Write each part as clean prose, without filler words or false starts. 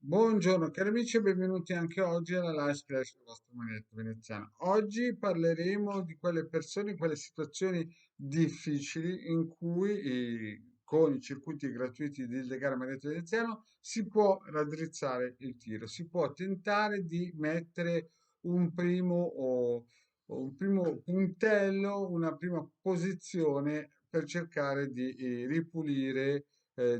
Buongiorno cari amici e benvenuti anche oggi alla live splash del vostro Manetti Veneziano. Oggi parleremo di quelle persone, quelle situazioni difficili in cui con i circuiti gratuiti di Ildegara Manetti Veneziano si può raddrizzare il tiro, si può tentare di mettere un o un primo puntello, una prima posizione per cercare di ripulire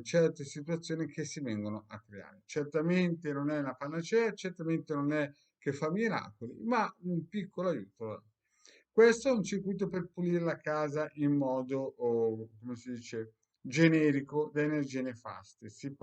certe situazioni che si vengono a creare. Certamente non è una panacea, certamente non è che fa miracoli, ma un piccolo aiuto. Questo è un circuito per pulire la casa in modo, come si dice, generico da energie nefaste. Si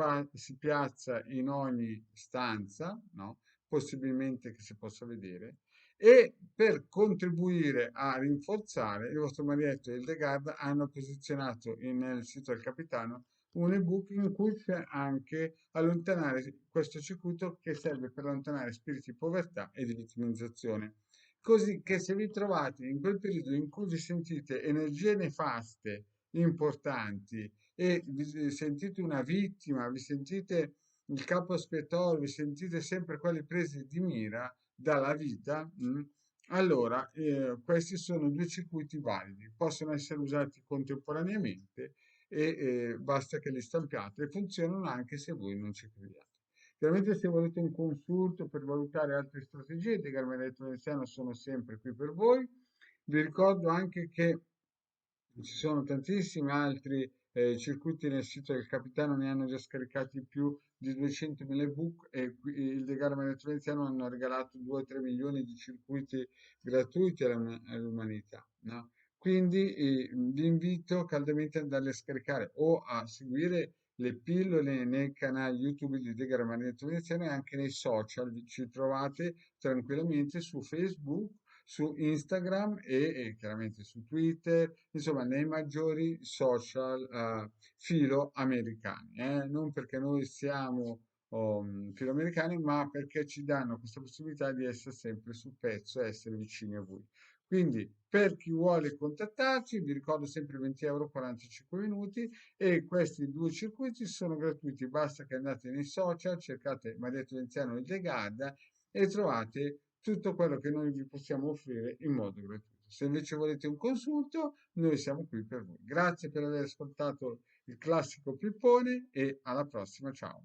piazza in ogni stanza, no? Possibilmente che si possa vedere, e per contribuire a rinforzare il vostro Marietto e il De Garda hanno posizionato nel sito del capitano un ebook in cui c'è anche allontanare questo circuito che serve per allontanare spiriti di povertà e di vittimizzazione. Così che se vi trovate in quel periodo in cui vi sentite energie nefaste importanti e vi sentite una vittima, vi sentite il capo espiatorio, vi sentite sempre quelli presi di mira dalla vita, allora questi sono due circuiti validi, possono essere usati contemporaneamente e basta che li stampiate e funzionano anche se voi non ci crediate. Chiaramente se volete un consulto per valutare altre strategie, De Garmenetto Veneziano sono sempre qui per voi. Vi ricordo anche che ci sono tantissimi altri circuiti nel sito del capitano, ne hanno già scaricati più di 200.000 ebook e il De Garmenetto Veneziano hanno regalato 2-3 milioni di circuiti gratuiti all'umanità. No? Quindi vi invito caldamente ad andarli a scaricare o a seguire le pillole nei canali YouTube di De Garmenetto Veneziano e anche nei social. Ci trovate tranquillamente su Facebook, su Instagram e chiaramente su Twitter, insomma nei maggiori social filo americani, non perché noi siamo filo americani, ma perché ci danno questa possibilità di essere sempre sul pezzo e essere vicini a voi. Quindi per chi vuole contattarci, vi ricordo sempre 20 euro 45 minuti e questi due circuiti sono gratuiti, basta che andate nei social, cercate Marietto Venziano e De Garda e trovate tutto quello che noi vi possiamo offrire in modo gratuito. Se invece volete un consulto, noi siamo qui per voi. Grazie per aver ascoltato il classico Pippone e alla prossima, ciao.